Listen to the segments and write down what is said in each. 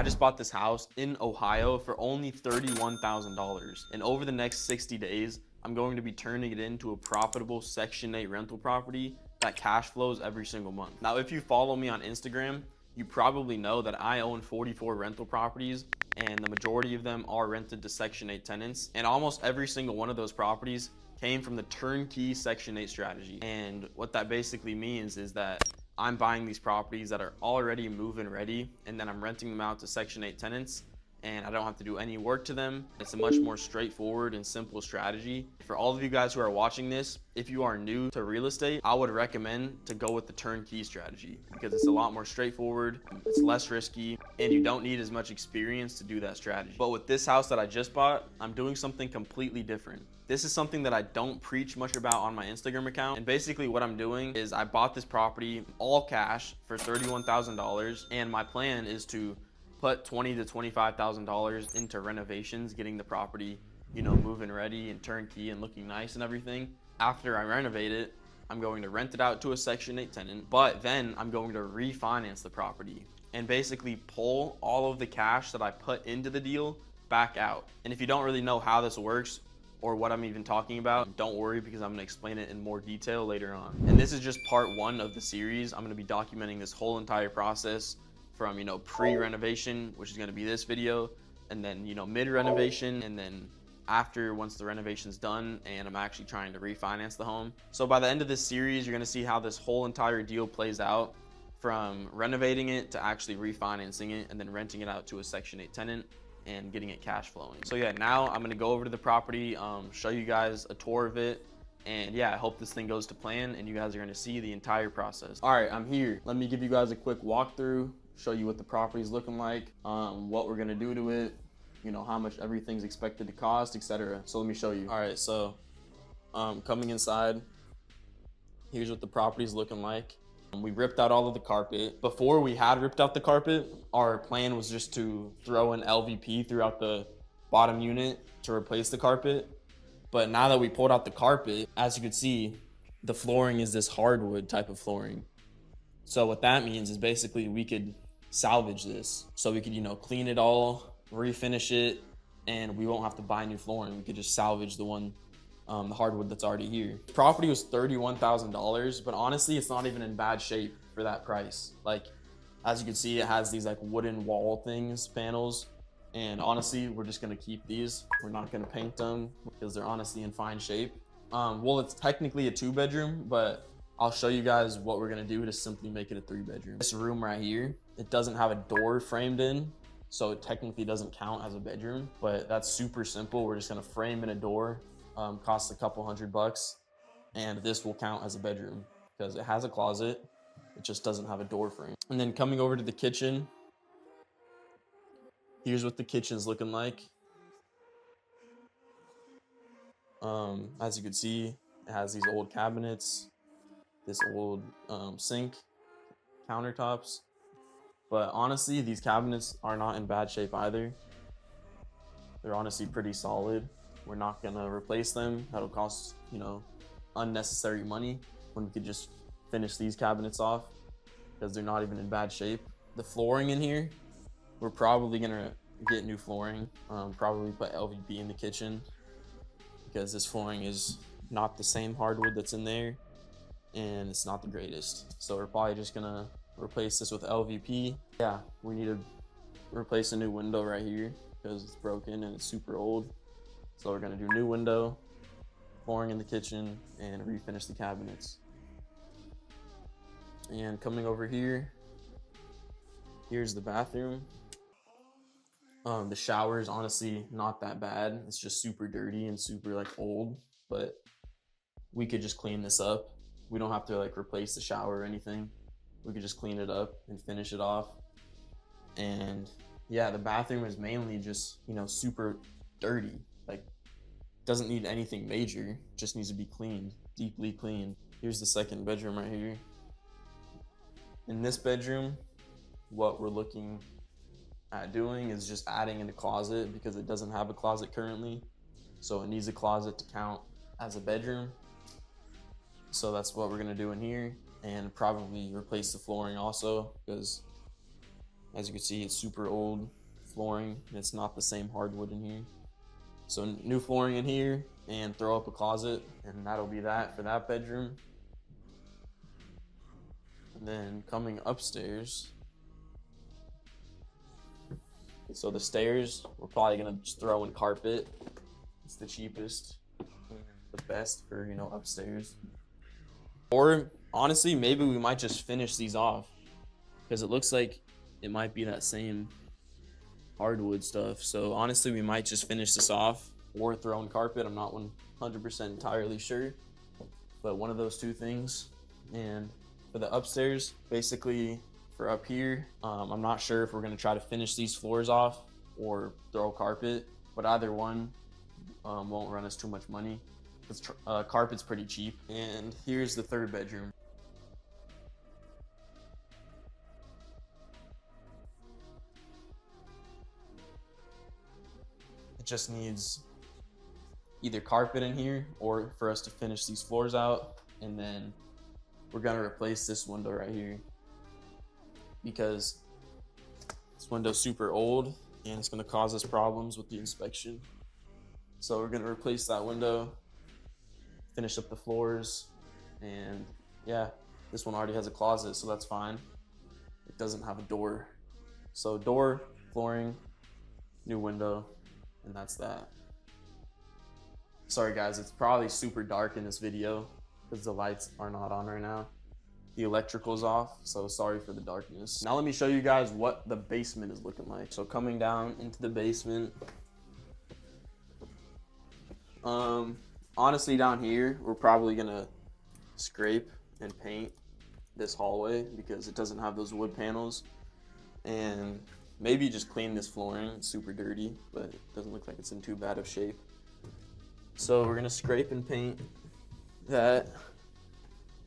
I just bought this house in Ohio for only $31,000. And over the next 60 days, I'm going to be turning it into a profitable Section 8 rental property that cash flows every single month. Now, if you follow me on Instagram, you probably know that I own 44 rental properties, and the majority of them are rented to Section 8 tenants. And almost every single one of those properties came from the turnkey Section 8 strategy. And what that basically means is that I'm buying these properties that are already move-in ready, and then I'm renting them out to Section 8 tenants, and I don't have to do any work to them. It's a much more straightforward and simple strategy. For all of you guys who are watching this, if you are new to real estate, I would recommend to go with the turnkey strategy because it's a lot more straightforward, it's less risky, and you don't need as much experience to do that strategy. But with this house that I just bought, I'm doing something completely different. This is something that I don't preach much about on my Instagram account. And basically what I'm doing is I bought this property all cash for $31,000, and my plan is to put $20,000 to $25,000 into renovations, getting the property, move-in ready and turnkey and looking nice and everything. After I renovate it, I'm going to rent it out to a Section 8 tenant, but then I'm going to refinance the property and basically pull all of the cash that I put into the deal back out. And if you don't really know how this works or what I'm even talking about, don't worry, because I'm gonna explain it in more detail later on. And this is just part one of the series. I'm gonna be documenting this whole entire process from pre-renovation, which is going to be this video, and then mid-renovation, and then after, once the renovation's done and I'm actually trying to refinance the home. So by the end of this series, you're going to see how this whole entire deal plays out, from renovating it to actually refinancing it and then renting it out to a Section 8 tenant and getting it cash flowing. So yeah, now I'm going to go over to the property, show you guys a tour of it. And yeah, I hope this thing goes to plan and you guys are going to see the entire process. All right, I'm here. Let me give you guys a quick walkthrough, show you what the property is looking like, what we're gonna do to it, how much everything's expected to cost, etc. So let me show you. All right, so coming inside, here's what the property is looking like. We ripped out all of the carpet. Before we had ripped out the carpet, our plan was just to throw an LVP throughout the bottom unit to replace the carpet. But now that we pulled out the carpet, as you can see, the flooring is this hardwood type of flooring. So what that means is basically we could salvage this. So we could, clean it all, refinish it, and we won't have to buy new flooring. We could just salvage the one, the hardwood that's already here. The property was $31,000, but honestly, it's not even in bad shape for that price. Like, as you can see, it has these like wooden wall things, panels. And honestly, we're just gonna keep these. We're not gonna paint them because they're honestly in fine shape. Well, it's technically a 2-bedroom, but I'll show you guys what we're gonna do to simply make it a 3-bedroom. This room right here, it doesn't have a door framed in, so it technically doesn't count as a bedroom, but that's super simple. We're just gonna frame in a door, costs a couple $100, and this will count as a bedroom because it has a closet, it just doesn't have a door frame. And then coming over to the kitchen, here's what the kitchen's looking like. As you can see, it has these old cabinets, this old sink, countertops. But honestly, these cabinets are not in bad shape either. They're honestly pretty solid. We're not gonna replace them. That'll cost, unnecessary money when we could just finish these cabinets off because they're not even in bad shape. The flooring in here, we're probably gonna get new flooring, probably put LVP in the kitchen because this flooring is not the same hardwood that's in there and it's not the greatest. So we're probably just gonna replace this with LVP. Yeah, we need to replace a new window right here because it's broken and it's super old. So we're gonna do new window, flooring in the kitchen, and refinish the cabinets. And coming over here, here's the bathroom. The shower is honestly not that bad. It's just super dirty and super old, but we could just clean this up. We don't have to replace the shower or anything. We could just clean it up and finish it off. And yeah, the bathroom is mainly just, super dirty. Doesn't need anything major, just needs to be cleaned, deeply cleaned. Here's the second bedroom right here. In this bedroom, what we're looking at doing is just adding in a closet because it doesn't have a closet currently. So it needs a closet to count as a bedroom. So that's what we're gonna do in here, and probably replace the flooring also because As you can see, it's super old flooring, and it's not the same hardwood in here. So new flooring in here, and throw up a closet, and that'll be that for that bedroom. And then coming upstairs, so the stairs, we're probably gonna just throw in carpet. It's the cheapest and the best for, you know, upstairs. Or honestly, maybe we might just finish these off, because it looks like it might be that same hardwood stuff. So honestly, we might just finish this off or throw in carpet. I'm not 100% entirely sure, but one of those two things. And for the upstairs, basically for up here, I'm not sure if we're gonna try to finish these floors off or throw carpet, but either one won't run us too much money, because carpet's pretty cheap. And here's the third bedroom. It just needs either carpet in here or for us to finish these floors out, and then we're gonna replace this window right here, because this window's super old and it's gonna cause us problems with the inspection. So we're gonna replace that window, finish up the floors, and yeah, this one already has a closet, so that's fine. It doesn't have a door. So door, flooring, new window, and that's that. Sorry guys, it's probably super dark in this video because the lights are not on right now. The electrical's off, so sorry for the darkness. Now let me show you guys what the basement is looking like. So coming down into the basement, honestly down here, we're probably gonna scrape and paint this hallway because it doesn't have those wood panels, and maybe just clean this flooring. It's super dirty, but it doesn't look like it's in too bad of shape. So we're gonna scrape and paint that.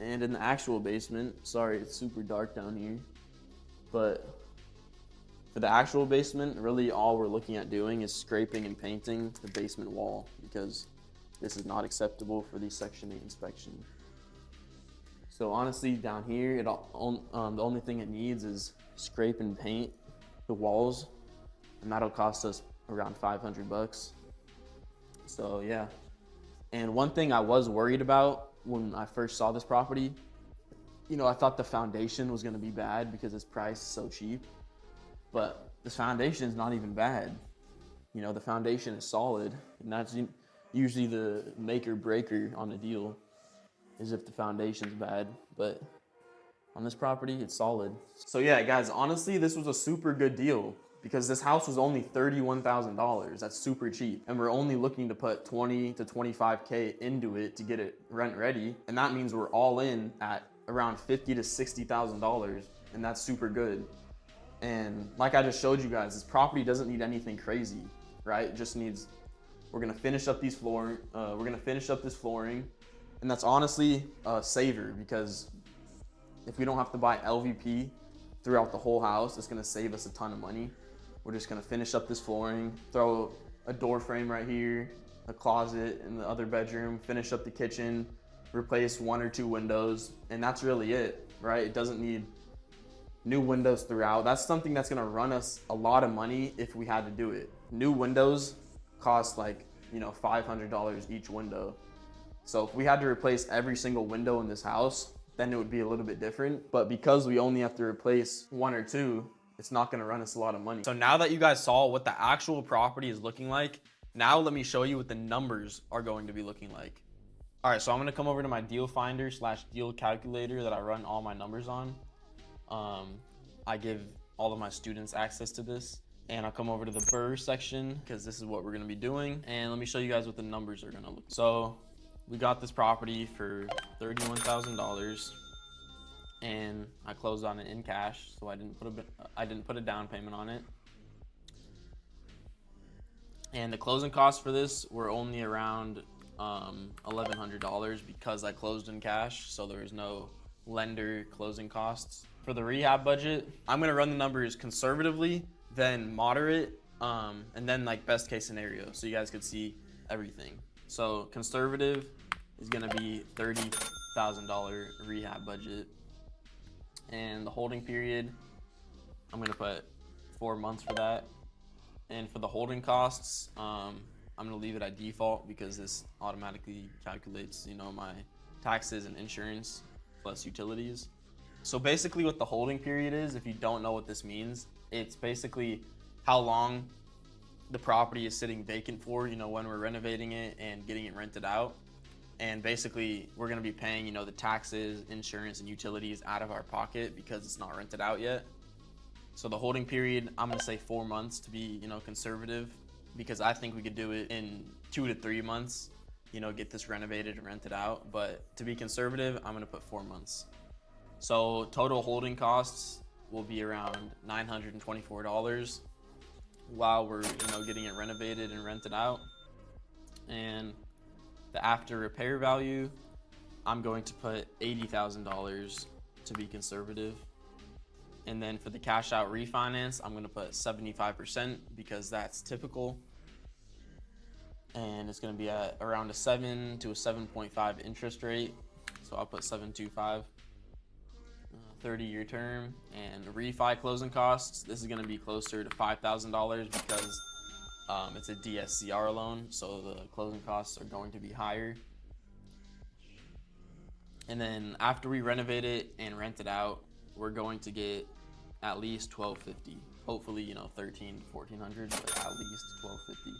And in the actual basement, sorry, it's super dark down here, but for the actual basement, really all we're looking at doing is scraping and painting the basement wall, because this is not acceptable for the Section 8 inspection. So honestly, down here, the only thing it needs is scrape and paint the walls, and that'll cost us around 500 bucks. So yeah. And one thing I was worried about when I first saw this property, you know, I thought the foundation was gonna be bad because it's priced so cheap, but the foundation is not even bad. You know, the foundation is solid, and that's usually the make or breaker on a deal, is if the foundation's bad. But on this property, it's solid. So yeah, guys, honestly, this was a super good deal because this house was only $31,000. That's super cheap. And we're only looking to put 20 to 25K into it to get it rent ready. And that means we're all in at around $50,000 to $60,000. And that's super good. And like I just showed you guys, this property doesn't need anything crazy, right? It just needs, we're gonna finish up these flooring. We're gonna finish up this flooring. And that's honestly a saver, because if we don't have to buy LVP throughout the whole house, it's gonna save us a ton of money. We're just gonna finish up this flooring, throw a door frame right here, a closet in the other bedroom, finish up the kitchen, replace 1 or 2 windows, and that's really it, right? It doesn't need new windows throughout. That's something that's gonna run us a lot of money if we had to do it. New windows cost like, you know, $500 each window. So if we had to replace every single window in this house, then it would be a little bit different. But because we only have to replace 1 or 2, it's not gonna run us a lot of money. So now that you guys saw what the actual property is looking like, now let me show you what the numbers are going to be looking like. All right, so I'm gonna come over to my deal finder / deal calculator that I run all my numbers on. I give all of my students access to this, and I'll come over to the BRRRR section because this is what we're gonna be doing. And let me show you guys what the numbers are gonna look. So we got this property for $31,000. And I closed on it in cash, so I didn't put a down payment on it. And the closing costs for this were only around $1,100 because I closed in cash, so there was no lender closing costs. For the rehab budget, I'm gonna run the numbers conservatively, then moderate, and then like best case scenario, so you guys could see everything. So conservative is gonna be $30,000 rehab budget. And the holding period, I'm gonna put 4 months for that. And for the holding costs, I'm gonna leave it at default because this automatically calculates, my taxes and insurance plus utilities. So basically what the holding period is, if you don't know what this means, it's basically how long the property is sitting vacant for, when we're renovating it and getting it rented out. And basically we're gonna be paying, the taxes, insurance, and utilities out of our pocket because it's not rented out yet. So the holding period, I'm gonna say 4 months to be, conservative, because I think we could do it in 2 to 3 months, get this renovated and rented out. But to be conservative, I'm gonna put 4 months. So total holding costs will be around $924 while we're, getting it renovated and rented out. And the after repair value, I'm going to put $80,000 to be conservative. And then for the cash out refinance, I'm gonna put 75% because that's typical. And it's gonna be at around a 7 to a 7.5 interest rate. So I'll put 725, 30-year term. And refi closing costs, this is gonna be closer to $5,000 because it's a DSCR loan, so the closing costs are going to be higher. And then after we renovate it and rent it out, we're going to get at least $1,250. Hopefully, $1,300 to $1,400, but at least $1,250.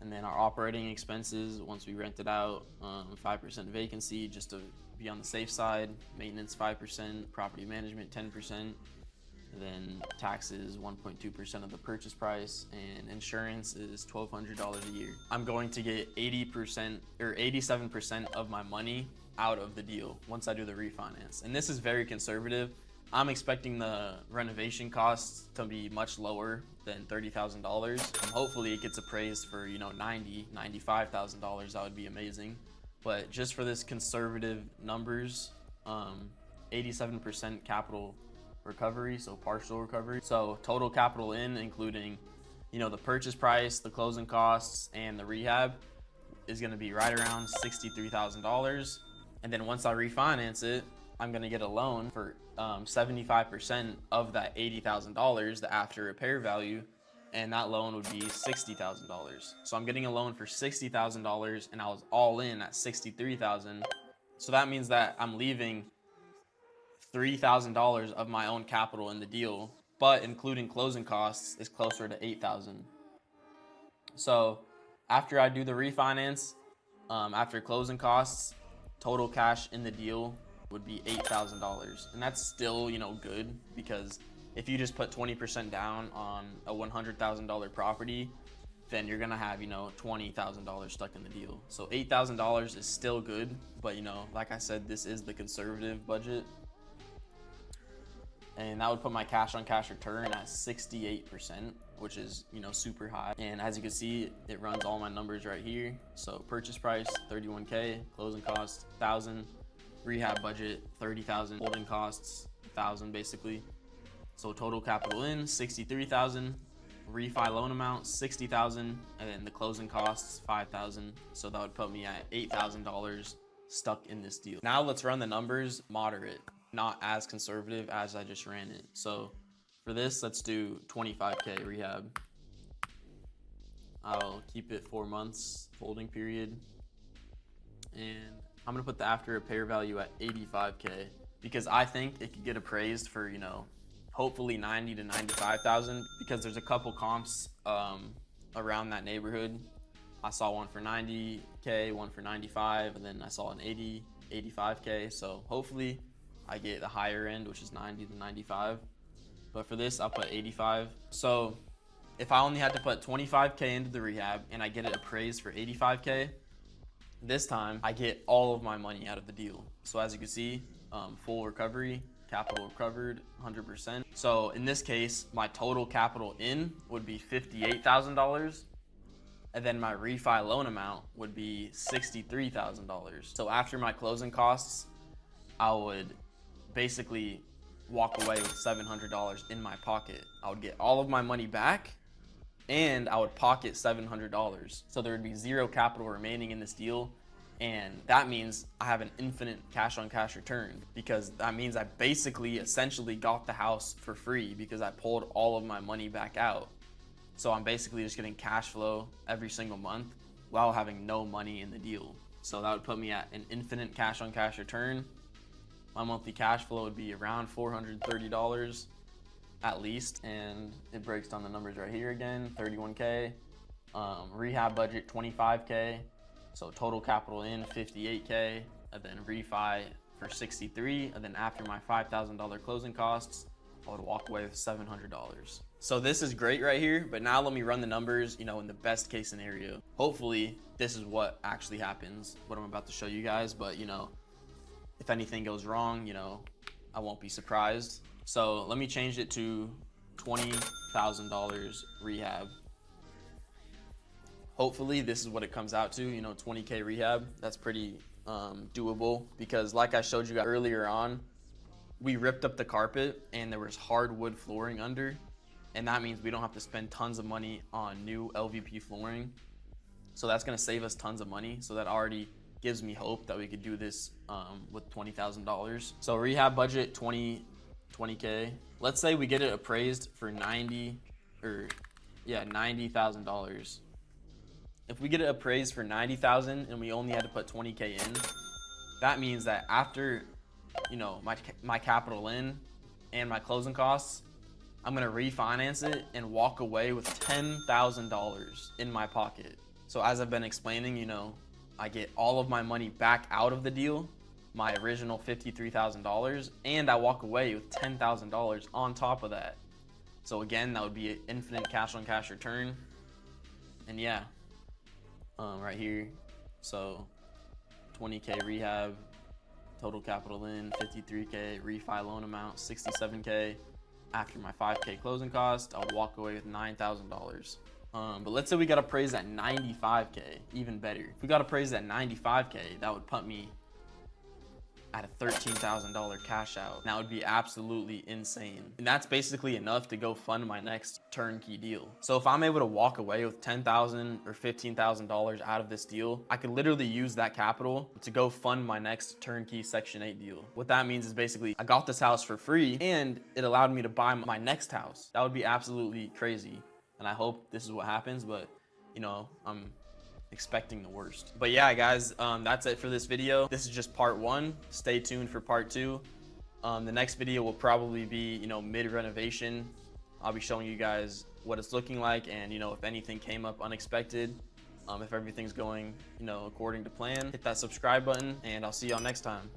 And then our operating expenses, once we rent it out, 5% vacancy, just to be on the safe side. Maintenance 5%, property management 10%, and then taxes 1.2% of the purchase price, and insurance is $1,200 a year. I'm going to get 80% or 87% of my money out of the deal once I do the refinance. And this is very conservative. I'm expecting the renovation costs to be much lower than $30,000. Hopefully it gets appraised for, $90,000, $95,000. That would be amazing. But just for this conservative numbers, 87% capital recovery, so partial recovery. So total capital in, including, the purchase price, the closing costs, and the rehab, is gonna be right around $63,000. And then once I refinance it, I'm gonna get a loan for 75% of that $80,000, the after repair value, and that loan would be $60,000. So I'm getting a loan for $60,000, and I was all in at $63,000. So that means that I'm leaving $3,000 of my own capital in the deal, but including closing costs is closer to $8,000. So after I do the refinance, after closing costs, total cash in the deal would be $8,000. And that's still, good, because if you just put 20% down on a $100,000 property, then you're gonna have, $20,000 stuck in the deal. So $8,000 is still good, but like I said, this is the conservative budget. And that would put my cash on cash return at 68%, which is, super high. And as you can see, it runs all my numbers right here. So purchase price, $31K, closing costs, $1,000, rehab budget, $30,000, holding costs, $1,000 basically. So total capital in, $63,000, refi loan amount, $60,000, and then the closing costs, $5,000. So that would put me at $8,000 stuck in this deal. Now let's run the numbers moderate, not as conservative as I just ran it. So for this, let's do 25K rehab. I'll keep it 4 months holding period. And I'm gonna put the after repair value at 85K because I think it could get appraised for, hopefully 90 to 95,000, because there's a couple comps around that neighborhood. I saw one for 90K, one for 95, and then I saw an 80, 85K. So hopefully I get the higher end, which is 90 to 95. But for this, I'll put 85. So if I only had to put 25K into the rehab and I get it appraised for 85K, this time I get all of my money out of the deal. So as you can see, full recovery, capital recovered 100%. So in this case, my total capital in would be $58,000. And then my refi loan amount would be $63,000. So after my closing costs, I would basically walk away with $700 in my pocket. I would get all of my money back and I would pocket $700. So there would be zero capital remaining in this deal. And that means I have an infinite cash on cash return, because that means I basically essentially got the house for free because I pulled all of my money back out. So I'm basically just getting cash flow every single month while having no money in the deal. So that would put me at an infinite cash on cash return. My monthly cash flow would be around $430 at least. And it breaks down the numbers right here again, 31K, rehab budget 25K. So total capital in 58K, and then refi for 63, and then after my $5,000 closing costs, I would walk away with $700. So this is great right here, but now let me run the numbers, in the best case scenario. Hopefully this is what actually happens, what I'm about to show you guys, but if anything goes wrong, I won't be surprised. So let me change it to $20,000 rehab. Hopefully this is what it comes out to, 20K rehab. That's pretty doable, because like I showed you guys earlier on, we ripped up the carpet and there was hardwood flooring under, and that means we don't have to spend tons of money on new LVP flooring. So that's gonna save us tons of money. So that already gives me hope that we could do this with $20,000. So rehab budget 20K. Let's say we get it appraised for $90,000. If we get it appraised for $90,000 and we only had to put 20K in, that means that after, my capital in and my closing costs, I'm gonna refinance it and walk away with $10,000 in my pocket. So as I've been explaining, I get all of my money back out of the deal, my original $53,000, and I walk away with $10,000 on top of that. So again, that would be an infinite cash on cash return. And yeah. Right here, so 20K rehab, total capital in 53K, refi loan amount 67K. After my 5K closing cost, I would walk away with $9,000. But let's say we got appraised at 95K, even better. If we got appraised at 95K, that would put me at a $13,000 cash out. That would be absolutely insane. And that's basically enough to go fund my next turnkey deal. So if I'm able to walk away with $10,000 or $15,000 out of this deal, I could literally use that capital to go fund my next turnkey Section 8 deal. What that means is basically I got this house for free and it allowed me to buy my next house. That would be absolutely crazy. And I hope this is what happens, but I'm expecting the worst. But yeah, guys, that's it for this video. This is just part one. Stay tuned for part two. The next video will probably be, mid renovation. I'll be showing you guys what it's looking like, and if anything came up unexpected, if everything's going, according to plan. Hit that subscribe button, and I'll see y'all next time.